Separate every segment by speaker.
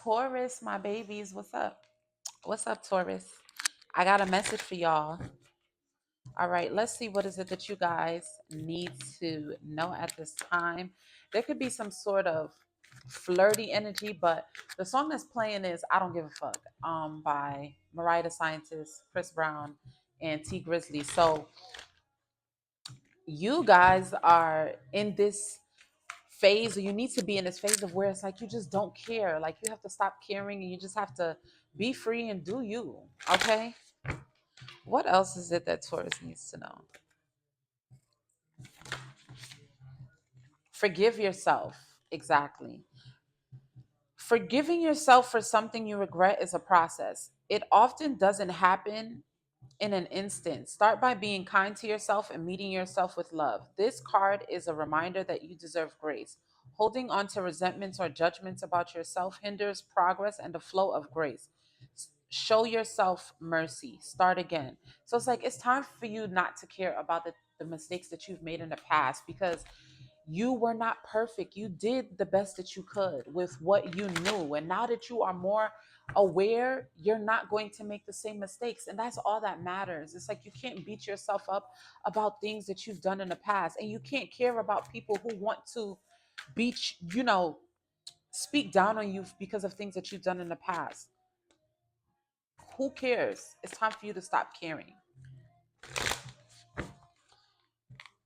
Speaker 1: Taurus, my babies, what's up? What's up, Taurus? I got a message for y'all. All right, let's see what is it that you guys need to know at this time. There could be some sort of flirty energy, but the song that's playing is "I Don't Give a Fuck" by Mariah the Scientist, Chris Brown, and T Grizzly. So you guys are in this phase, or you need to be in this phase of where it's like you just don't care. Like you have to stop caring and you just have to be free and do you. Okay. What else is it that Taurus needs to know? Forgive yourself. Exactly. Forgiving yourself for something you regret is a process. It often doesn't happen in an instant. Start by being kind to yourself and meeting yourself with love. This card is a reminder that you deserve grace. Holding on to resentments or judgments about yourself hinders progress and the flow of grace. Show yourself mercy. Start again. So it's like it's time for you not to care about the mistakes that you've made in the past, because you were not perfect. You did the best that you could with what you knew. And now that you are more aware, you're not going to make the same mistakes. And that's all that matters. It's like you can't beat yourself up about things that you've done in the past. And you can't care about people who want to beat, speak down on you because of things that you've done in the past. Who cares? It's time for you to stop caring.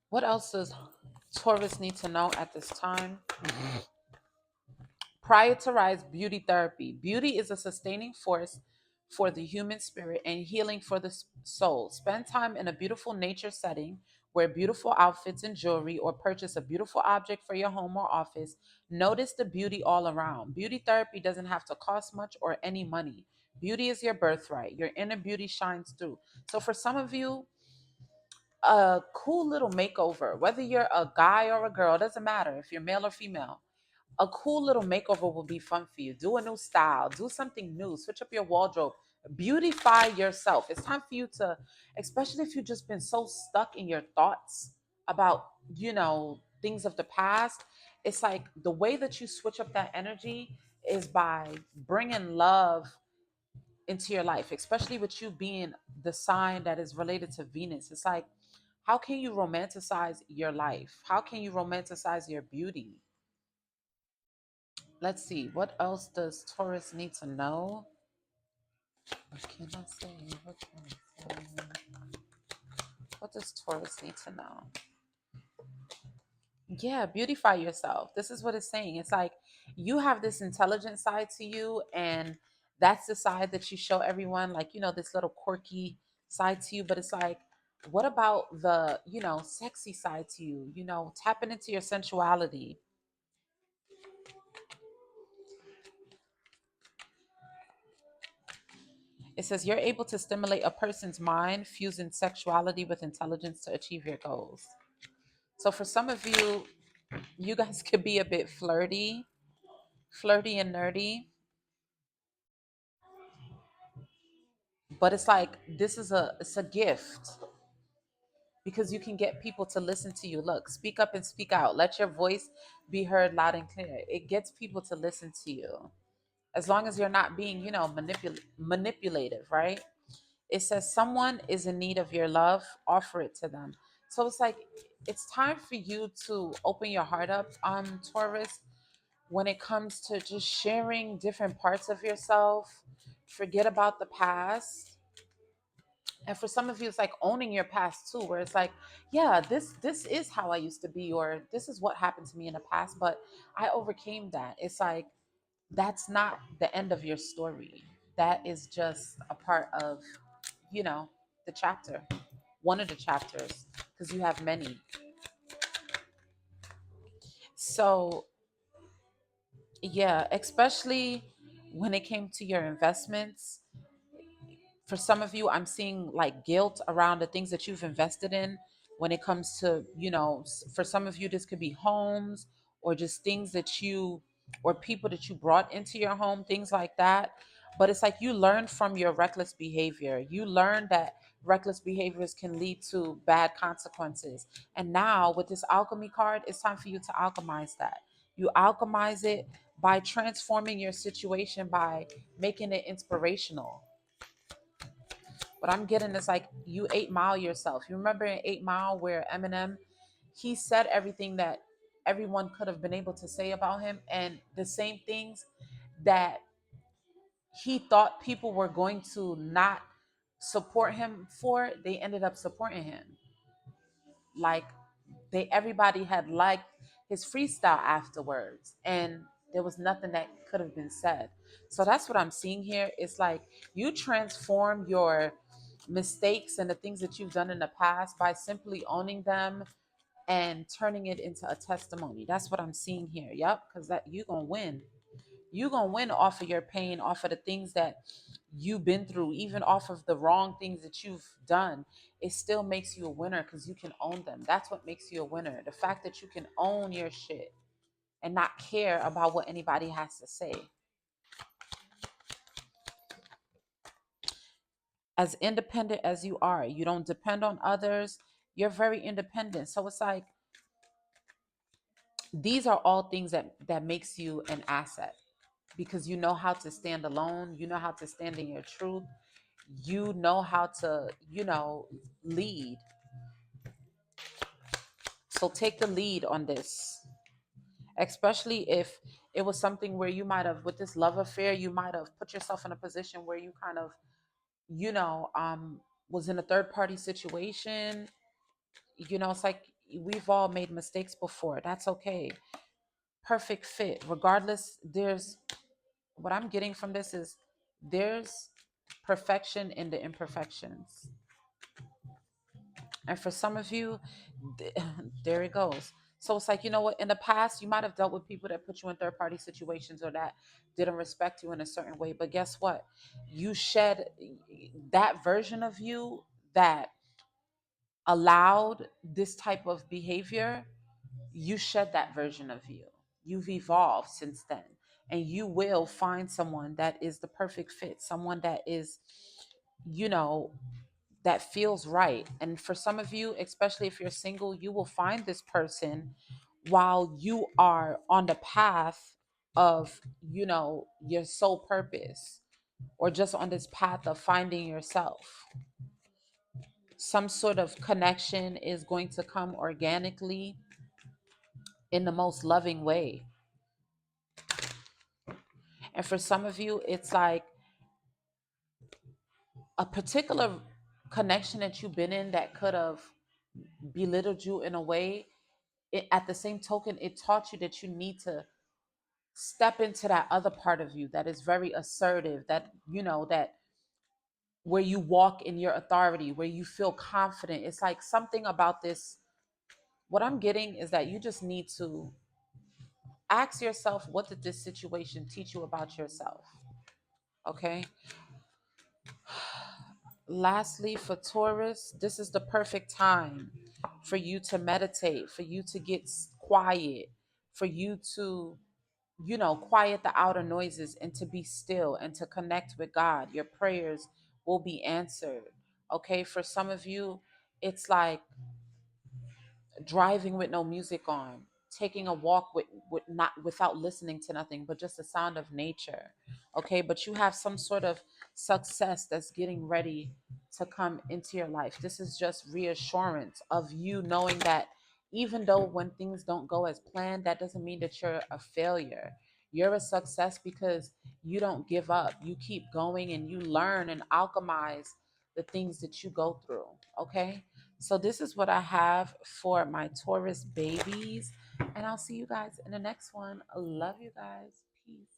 Speaker 1: What else does Taurus need to know at this time? Prioritize beauty therapy. Beauty is a sustaining force for the human spirit and healing for the soul. Spend time in a beautiful nature setting, wear beautiful outfits and jewelry, or purchase a beautiful object for your home or office. Notice the beauty all around. Beauty therapy doesn't have to cost much or any money. Beauty is your birthright. Your inner beauty shines through. So, for some of you, a cool little makeover, whether you're a guy or a girl, doesn't matter if you're male or female, a cool little makeover will be fun for you. Do a new style, do something new, switch up your wardrobe, beautify yourself. It's time for you to, especially if you've just been so stuck in your thoughts about, things of the past. It's like the way that you switch up that energy is by bringing love into your life, especially with you being the sign that is related to Venus. It's like, how can you romanticize your life? How can you romanticize your beauty? Let's see. What else does Taurus need to know? What can I say? What can I say? What does Taurus need to know? Yeah, beautify yourself. This is what it's saying. It's like you have this intelligent side to you, and that's the side that you show everyone, like, this little quirky side to you. But it's like, what about the, sexy side to you? Tapping into your sensuality. It says you're able to stimulate a person's mind, fusing sexuality with intelligence to achieve your goals. So for some of you, you guys could be a bit flirty and nerdy, but it's like it's a gift because you can get people to listen to you. Look, speak up and speak out. Let your voice be heard loud and clear. It gets people to listen to you. As long as you're not being, manipulative, right? It says someone is in need of your love, offer it to them. So it's like it's time for you to open your heart up, Taurus, when it comes to just sharing different parts of yourself. Forget about the past. And for some of you, it's like owning your past too, where it's like, yeah, this is how I used to be, or this is what happened to me in the past, but I overcame that. It's like that's not the end of your story. That is just a part of, you know, the chapter, one of the chapters, because you have many. So, yeah, especially when it came to your investments, for some of you, I'm seeing like guilt around the things that you've invested in when it comes to, for some of you, this could be homes or just things that or people that you brought into your home, things like that. But it's like you learned from your reckless behavior. You learned that reckless behaviors can lead to bad consequences. And now with this alchemy card, it's time for you to alchemize that. You alchemize it by transforming your situation, by making it inspirational. What I'm getting is like you 8 Mile yourself. You remember in 8 Mile where Eminem, he said everything that everyone could have been able to say about him, and the same things that he thought people were going to not support him for, they ended up supporting him. Like everybody had liked his freestyle afterwards, and there was nothing that could have been said. So that's what I'm seeing here. It's like you transform your mistakes and the things that you've done in the past by simply owning them and turning it into a testimony. That's what I'm seeing here. Yep, because that you gonna win. You gonna win off of your pain, off of the things that you've been through, even off of the wrong things that you've done. It still makes you a winner because you can own them. That's what makes you a winner. The fact that you can own your shit and not care about what anybody has to say. As independent as you are, you don't depend on others. You're very independent. So it's like these are all things that makes you an asset, because you know how to stand alone, you know how to stand in your truth, you know how to, lead. So take the lead on this, especially if it was something where you might have, with this love affair, you might have put yourself in a position where you kind of, you know, um, was in a third party situation. It's like we've all made mistakes before. That's okay. Perfect fit. Regardless, there's what I'm getting from this is there's perfection in the imperfections. And for some of you, there it goes. So it's like, you know what? In the past, you might have dealt with people that put you in third party situations or that didn't respect you in a certain way. But guess what? You shed that version of you that allowed this type of behavior. You shed that version of you. You've evolved since then. And you will find someone that is the perfect fit, someone that is, you know, that feels right. And for some of you, especially if you're single, you will find this person while you are on the path of, your sole purpose, or just on this path of finding yourself. Some sort of connection is going to come organically in the most loving way. And for some of you, it's like a particular connection that you've been in that could have belittled you in a way. At the same token, it taught you that you need to step into that other part of you that is very assertive, that, that where you walk in your authority, where you feel confident. It's like something about this. What I'm getting is that you just need to ask yourself, what did this situation teach you about yourself? Okay. Lastly, for Taurus, this is the perfect time for you to meditate, for you to get quiet, for you to, quiet the outer noises and to be still and to connect with God. Your prayers will be answered. Okay. For some of you, it's like driving with no music on, taking a walk with not without listening to nothing but just the sound of nature. Okay, but you have some sort of success that's getting ready to come into your life. This is just reassurance of you knowing that even though when things don't go as planned, that doesn't mean that you're a failure. You're a success because you don't give up. You keep going and you learn and alchemize the things that you go through. Okay, so this is what I have for my Taurus babies. And I'll see you guys in the next one. I love you guys. Peace.